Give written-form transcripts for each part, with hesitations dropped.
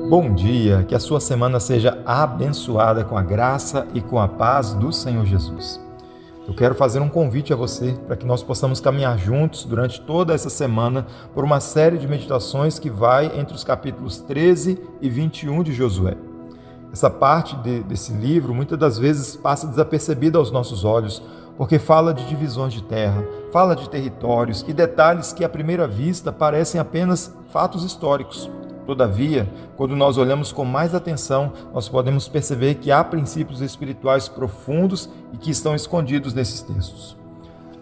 Bom dia, que a sua semana seja abençoada com a graça e com a paz do Senhor Jesus. Eu quero fazer um convite a você para que nós possamos caminhar juntos durante toda essa semana por uma série de meditações que vai entre os capítulos 13 e 21 de Josué. Essa parte desse livro muitas das vezes passa desapercebida aos nossos olhos, porque fala de divisões de terra, fala de territórios e detalhes que à primeira vista parecem apenas fatos históricos. Todavia, quando nós olhamos com mais atenção, nós podemos perceber que há princípios espirituais profundos e que estão escondidos nesses textos.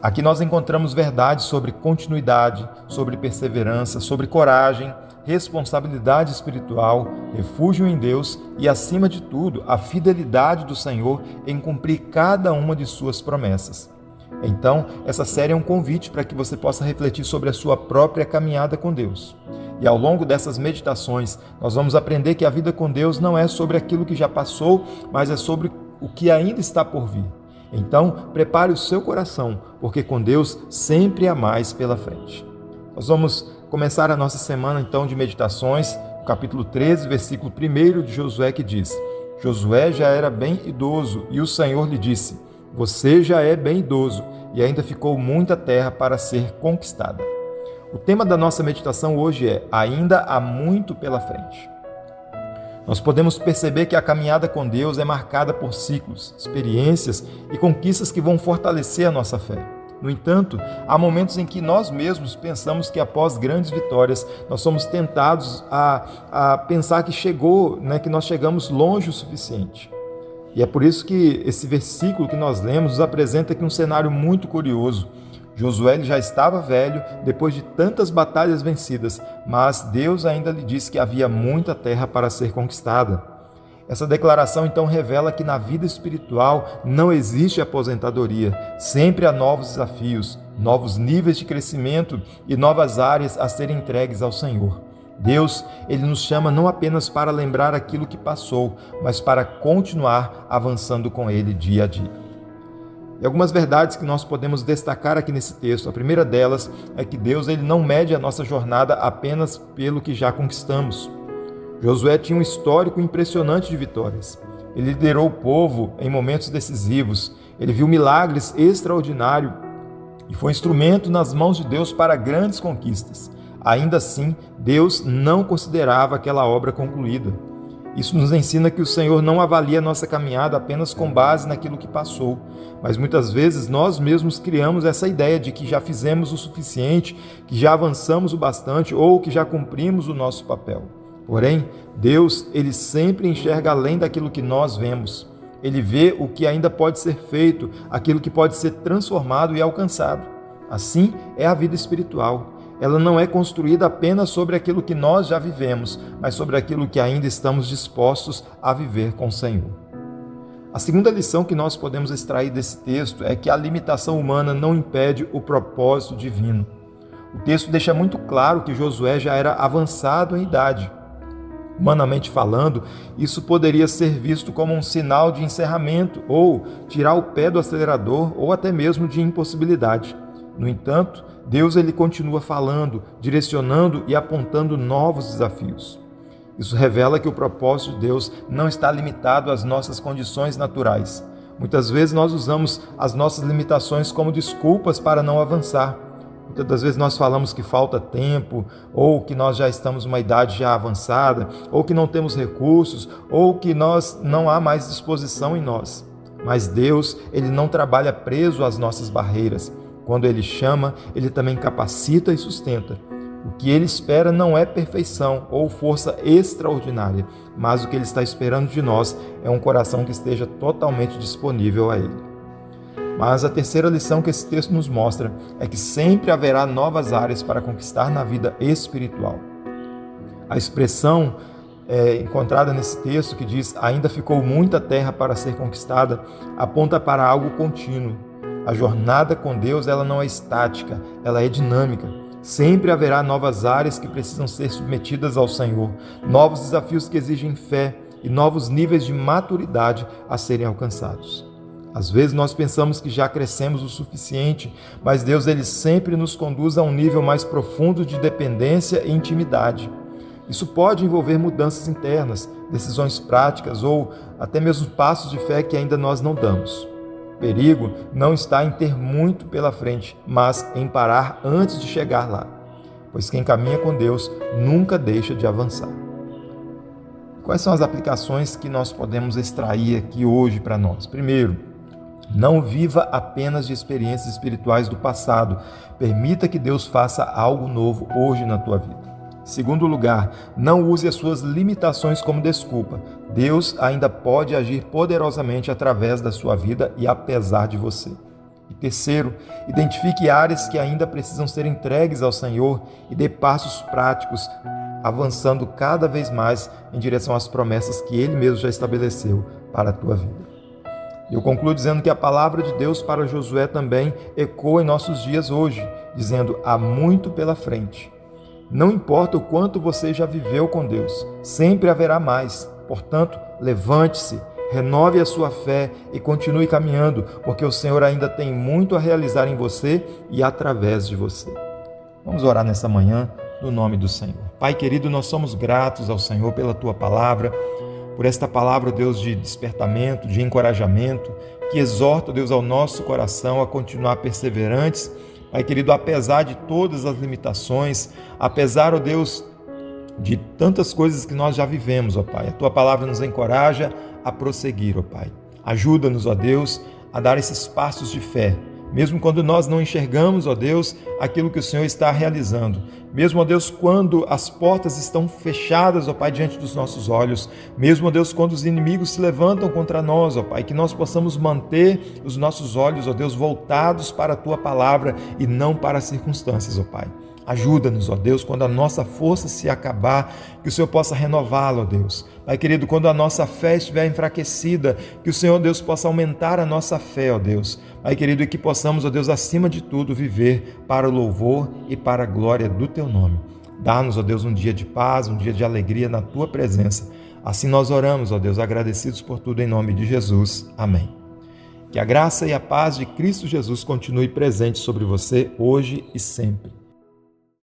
Aqui nós encontramos verdades sobre continuidade, sobre perseverança, sobre coragem, responsabilidade espiritual, refúgio em Deus e, acima de tudo, a fidelidade do Senhor em cumprir cada uma de suas promessas. Então, essa série é um convite para que você possa refletir sobre a sua própria caminhada com Deus. E ao longo dessas meditações, nós vamos aprender que a vida com Deus não é sobre aquilo que já passou, mas é sobre o que ainda está por vir. Então, prepare o seu coração, porque com Deus sempre há mais pela frente. Nós vamos começar a nossa semana então de meditações, no capítulo 13, versículo 1 de Josué, que diz: Josué já era bem idoso e o Senhor lhe disse: Você já é bem idoso e ainda ficou muita terra para ser conquistada. O tema da nossa meditação hoje é: ainda há muito pela frente. Nós podemos perceber que a caminhada com Deus é marcada por ciclos, experiências e conquistas que vão fortalecer a nossa fé. No entanto, há momentos em que nós mesmos pensamos que após grandes vitórias, nós somos tentados a pensar que que nós chegamos longe o suficiente. E é por isso que esse versículo que nós lemos nos apresenta aqui um cenário muito curioso. Josué já estava velho depois de tantas batalhas vencidas, mas Deus ainda lhe disse que havia muita terra para ser conquistada. Essa declaração então revela que na vida espiritual não existe aposentadoria, sempre há novos desafios, novos níveis de crescimento e novas áreas a serem entregues ao Senhor. Deus, Ele nos chama não apenas para lembrar aquilo que passou, mas para continuar avançando com Ele dia a dia. E algumas verdades que nós podemos destacar aqui nesse texto. A primeira delas é que Deus ele não mede a nossa jornada apenas pelo que já conquistamos. Josué tinha um histórico impressionante de vitórias. Ele liderou o povo em momentos decisivos. Ele viu milagres extraordinários e foi instrumento nas mãos de Deus para grandes conquistas. Ainda assim, Deus não considerava aquela obra concluída. Isso nos ensina que o Senhor não avalia a nossa caminhada apenas com base naquilo que passou, mas muitas vezes nós mesmos criamos essa ideia de que já fizemos o suficiente, que já avançamos o bastante ou que já cumprimos o nosso papel. Porém, Deus, Ele sempre enxerga além daquilo que nós vemos. Ele vê o que ainda pode ser feito, aquilo que pode ser transformado e alcançado. Assim é a vida espiritual. Ela não é construída apenas sobre aquilo que nós já vivemos, mas sobre aquilo que ainda estamos dispostos a viver com o Senhor. A segunda lição que nós podemos extrair desse texto é que a limitação humana não impede o propósito divino. O texto deixa muito claro que Josué já era avançado em idade. Humanamente falando, isso poderia ser visto como um sinal de encerramento ou tirar o pé do acelerador ou até mesmo de impossibilidade. No entanto, Deus ele continua falando, direcionando e apontando novos desafios. Isso revela que o propósito de Deus não está limitado às nossas condições naturais. Muitas vezes nós usamos as nossas limitações como desculpas para não avançar. Muitas das vezes nós falamos que falta tempo, ou que nós já estamos numa idade já avançada, ou que não temos recursos, ou que não há mais disposição em nós. Mas Deus, Ele não trabalha preso às nossas barreiras. Quando Ele chama, Ele também capacita e sustenta. O que Ele espera não é perfeição ou força extraordinária, mas o que Ele está esperando de nós é um coração que esteja totalmente disponível a Ele. Mas a terceira lição que esse texto nos mostra é que sempre haverá novas áreas para conquistar na vida espiritual. A expressão encontrada nesse texto que diz ainda ficou muita terra para ser conquistada aponta para algo contínuo. A jornada com Deus ela não é estática, ela é dinâmica. Sempre haverá novas áreas que precisam ser submetidas ao Senhor, novos desafios que exigem fé e novos níveis de maturidade a serem alcançados. Às vezes nós pensamos que já crescemos o suficiente, mas Deus ele sempre nos conduz a um nível mais profundo de dependência e intimidade. Isso pode envolver mudanças internas, decisões práticas ou até mesmo passos de fé que ainda nós não damos. O perigo não está em ter muito pela frente, mas em parar antes de chegar lá, pois quem caminha com Deus nunca deixa de avançar. Quais são as aplicações que nós podemos extrair aqui hoje para nós? Primeiro, não viva apenas de experiências espirituais do passado. Permita que Deus faça algo novo hoje na tua vida. Segundo lugar, não use as suas limitações como desculpa. Deus ainda pode agir poderosamente através da sua vida e apesar de você. E terceiro, identifique áreas que ainda precisam ser entregues ao Senhor e dê passos práticos, avançando cada vez mais em direção às promessas que Ele mesmo já estabeleceu para a tua vida. Eu concluo dizendo que a palavra de Deus para Josué também ecoa em nossos dias hoje, dizendo: há muito pela frente. Não importa o quanto você já viveu com Deus, sempre haverá mais. Portanto, levante-se, renove a sua fé e continue caminhando, porque o Senhor ainda tem muito a realizar em você e através de você. Vamos orar nessa manhã no nome do Senhor. Pai querido, nós somos gratos ao Senhor pela Tua palavra, por esta palavra, Deus, de despertamento, de encorajamento, que exorta, Deus, ao nosso coração a continuar perseverantes, Pai querido, apesar de todas as limitações, apesar, ó Deus, de tantas coisas que nós já vivemos, ó Pai. A Tua palavra nos encoraja a prosseguir, ó Pai. Ajuda-nos, ó Deus, a dar esses passos de fé, mesmo quando nós não enxergamos, ó Deus, aquilo que o Senhor está realizando. Mesmo, ó Deus, quando as portas estão fechadas, ó Pai, diante dos nossos olhos. Mesmo, ó Deus, quando os inimigos se levantam contra nós, ó Pai, que nós possamos manter os nossos olhos, ó Deus, voltados para a Tua palavra e não para as circunstâncias, ó Pai. Ajuda-nos, ó Deus, quando a nossa força se acabar, que o Senhor possa renová-la, ó Deus. Pai querido, quando a nossa fé estiver enfraquecida, que o Senhor, Deus, possa aumentar a nossa fé, ó Deus. Pai querido, e que possamos, ó Deus, acima de tudo, viver para o louvor e para a glória do Teu nome. Dá-nos, ó Deus, um dia de paz, um dia de alegria na Tua presença. Assim nós oramos, ó Deus, agradecidos por tudo em nome de Jesus. Amém. Que a graça e a paz de Cristo Jesus continue presente sobre você hoje e sempre.